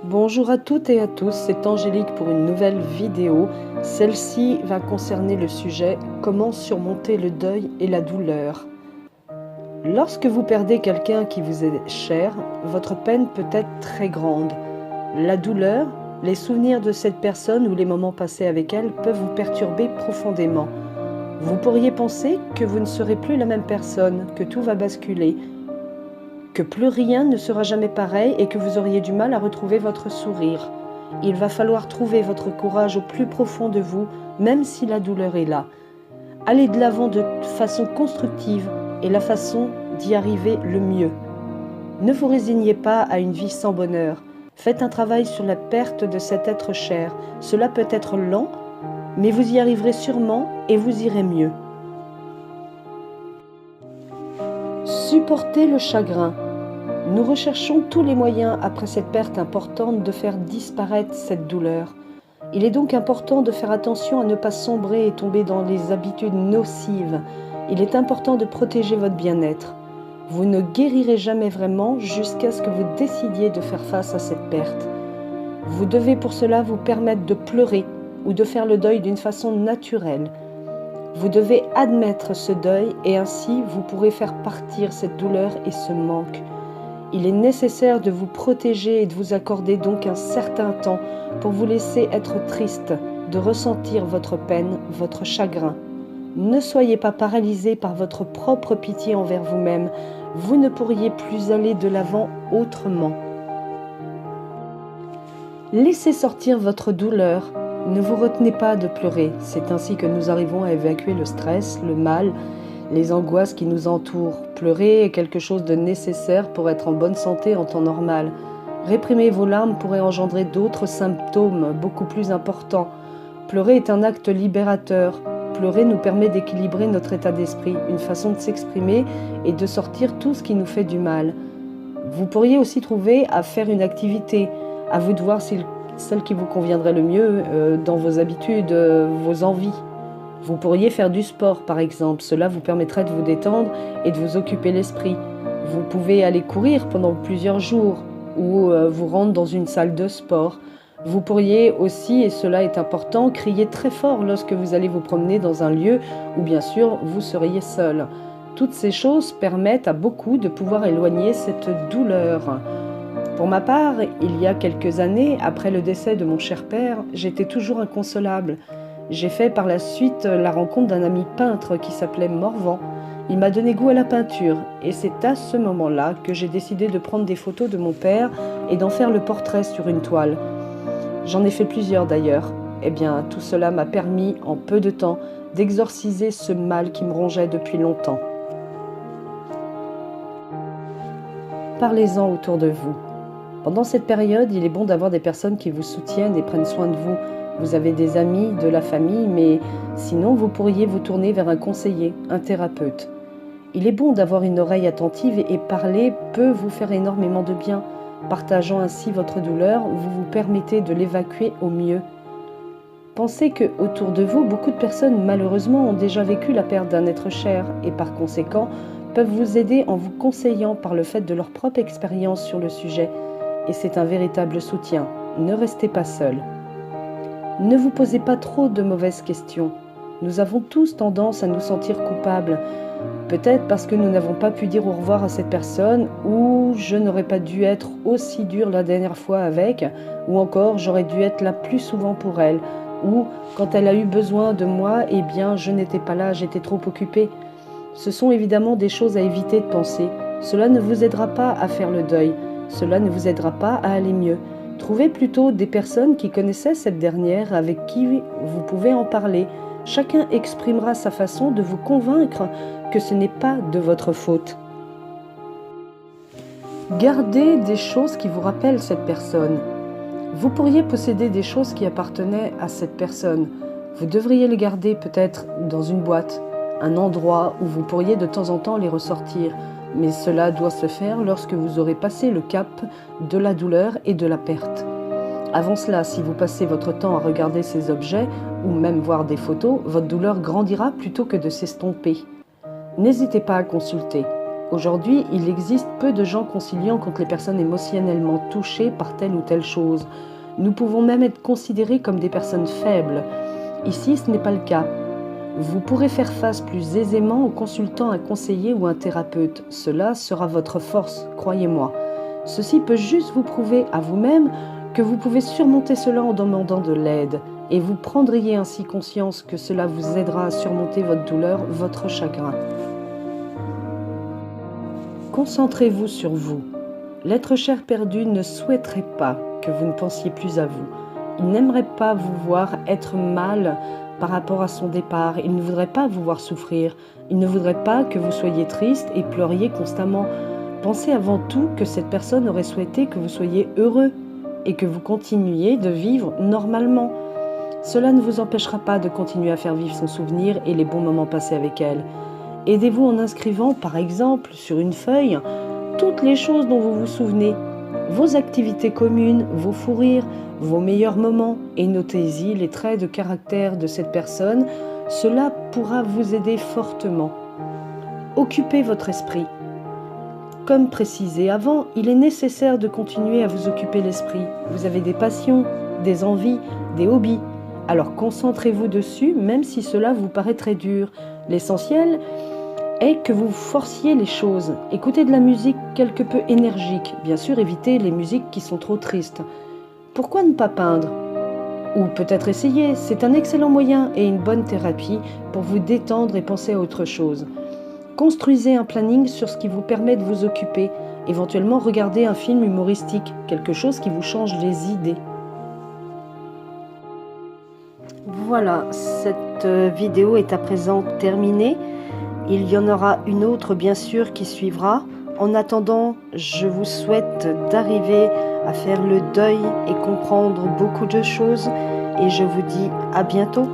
Bonjour à toutes et à tous, c'est Angélique pour une nouvelle vidéo. Celle-ci va concerner le sujet « Comment surmonter le deuil et la douleur ». Lorsque vous perdez quelqu'un qui vous est cher, votre peine peut être très grande. La douleur, les souvenirs de cette personne ou les moments passés avec elle peuvent vous perturber profondément. Vous pourriez penser que vous ne serez plus la même personne, que tout va basculer, que plus rien ne sera jamais pareil et que vous auriez du mal à retrouver votre sourire. Il va falloir trouver votre courage au plus profond de vous, même si la douleur est là. Allez de l'avant de façon constructive et la façon d'y arriver le mieux. Ne vous résignez pas à une vie sans bonheur. Faites un travail sur la perte de cet être cher. Cela peut être lent, mais vous y arriverez sûrement et vous irez mieux. Supportez le chagrin. Nous recherchons tous les moyens, après cette perte importante, de faire disparaître cette douleur. Il est donc important de faire attention à ne pas sombrer et tomber dans les habitudes nocives. Il est important de protéger votre bien-être. Vous ne guérirez jamais vraiment jusqu'à ce que vous décidiez de faire face à cette perte. Vous devez pour cela vous permettre de pleurer ou de faire le deuil d'une façon naturelle. Vous devez admettre ce deuil et ainsi vous pourrez faire partir cette douleur et ce manque. Il est nécessaire de vous protéger et de vous accorder donc un certain temps pour vous laisser être triste, de ressentir votre peine, votre chagrin. Ne soyez pas paralysé par votre propre pitié envers vous-même. Vous ne pourriez plus aller de l'avant autrement. Laissez sortir votre douleur. Ne vous retenez pas de pleurer. C'est ainsi que nous arrivons à évacuer le stress, le mal, les angoisses qui nous entourent. Pleurer est quelque chose de nécessaire pour être en bonne santé en temps normal. Réprimer vos larmes pourrait engendrer d'autres symptômes beaucoup plus importants. Pleurer est un acte libérateur. Pleurer nous permet d'équilibrer notre état d'esprit, une façon de s'exprimer et de sortir tout ce qui nous fait du mal. Vous pourriez aussi trouver à faire une activité. À vous de voir celle qui vous conviendrait le mieux dans vos habitudes, vos envies. Vous pourriez faire du sport par exemple, cela vous permettrait de vous détendre et de vous occuper l'esprit. Vous pouvez aller courir pendant plusieurs jours ou vous rendre dans une salle de sport. Vous pourriez aussi, et cela est important, crier très fort lorsque vous allez vous promener dans un lieu où bien sûr vous seriez seul. Toutes ces choses permettent à beaucoup de pouvoir éloigner cette douleur. Pour ma part, il y a quelques années, après le décès de mon cher père, j'étais toujours inconsolable. J'ai fait par la suite la rencontre d'un ami peintre qui s'appelait Morvan. Il m'a donné goût à la peinture et c'est à ce moment-là que j'ai décidé de prendre des photos de mon père et d'en faire le portrait sur une toile. J'en ai fait plusieurs d'ailleurs. Eh bien, tout cela m'a permis, en peu de temps, d'exorciser ce mal qui me rongeait depuis longtemps. Parlez-en autour de vous. Pendant cette période, il est bon d'avoir des personnes qui vous soutiennent et prennent soin de vous. Vous avez des amis, de la famille, mais sinon vous pourriez vous tourner vers un conseiller, un thérapeute. Il est bon d'avoir une oreille attentive et parler peut vous faire énormément de bien. Partageant ainsi votre douleur, vous vous permettez de l'évacuer au mieux. Pensez que autour de vous, beaucoup de personnes malheureusement ont déjà vécu la perte d'un être cher et par conséquent peuvent vous aider en vous conseillant par le fait de leur propre expérience sur le sujet. Et c'est un véritable soutien. Ne restez pas seul. Ne vous posez pas trop de mauvaises questions. Nous avons tous tendance à nous sentir coupables. Peut-être parce que nous n'avons pas pu dire au revoir à cette personne, ou je n'aurais pas dû être aussi dur la dernière fois avec, ou encore j'aurais dû être là plus souvent pour elle, ou quand elle a eu besoin de moi, eh bien je n'étais pas là, j'étais trop occupée. Ce sont évidemment des choses à éviter de penser. Cela ne vous aidera pas à faire le deuil. Cela ne vous aidera pas à aller mieux. Trouvez plutôt des personnes qui connaissaient cette dernière, avec qui vous pouvez en parler. Chacun exprimera sa façon de vous convaincre que ce n'est pas de votre faute. Gardez des choses qui vous rappellent cette personne. Vous pourriez posséder des choses qui appartenaient à cette personne. Vous devriez les garder peut-être dans une boîte, un endroit où vous pourriez de temps en temps les ressortir. Mais cela doit se faire lorsque vous aurez passé le cap de la douleur et de la perte. Avant cela, si vous passez votre temps à regarder ces objets ou même voir des photos, votre douleur grandira plutôt que de s'estomper. N'hésitez pas à consulter. Aujourd'hui, il existe peu de gens conciliants contre les personnes émotionnellement touchées par telle ou telle chose. Nous pouvons même être considérés comme des personnes faibles. Ici, ce n'est pas le cas. Vous pourrez faire face plus aisément en consultant un conseiller ou un thérapeute. Cela sera votre force, croyez-moi. Ceci peut juste vous prouver à vous-même que vous pouvez surmonter cela en demandant de l'aide. Et vous prendriez ainsi conscience que cela vous aidera à surmonter votre douleur, votre chagrin. Concentrez-vous sur vous. L'être cher perdu ne souhaiterait pas que vous ne pensiez plus à vous. Il n'aimerait pas vous voir être mal par rapport à son départ. Il ne voudrait pas vous voir souffrir. Il ne voudrait pas que vous soyez triste et pleuriez constamment. Pensez avant tout que cette personne aurait souhaité que vous soyez heureux et que vous continuiez de vivre normalement. Cela ne vous empêchera pas de continuer à faire vivre son souvenir et les bons moments passés avec elle. Aidez-vous en inscrivant, par exemple, sur une feuille, toutes les choses dont vous vous souvenez, vos activités communes, vos fous rires, vos meilleurs moments, et notez-y les traits de caractère de cette personne. Cela pourra vous aider fortement. Occupez votre esprit. Comme précisé avant, il est nécessaire de continuer à vous occuper l'esprit. Vous avez des passions, des envies, des hobbies. Alors concentrez-vous dessus, même si cela vous paraît très dur. L'essentiel est que vous forciez les choses. Écoutez de la musique quelque peu énergique. Bien sûr, évitez les musiques qui sont trop tristes. Pourquoi ne pas peindre? Ou peut-être essayer, c'est un excellent moyen et une bonne thérapie pour vous détendre et penser à autre chose. Construisez un planning sur ce qui vous permet de vous occuper. Éventuellement, regardez un film humoristique, quelque chose qui vous change les idées. Voilà, cette vidéo est à présent terminée. Il y en aura une autre, bien sûr, qui suivra. En attendant, je vous souhaite d'arriver à faire le deuil et comprendre beaucoup de choses. Et je vous dis à bientôt.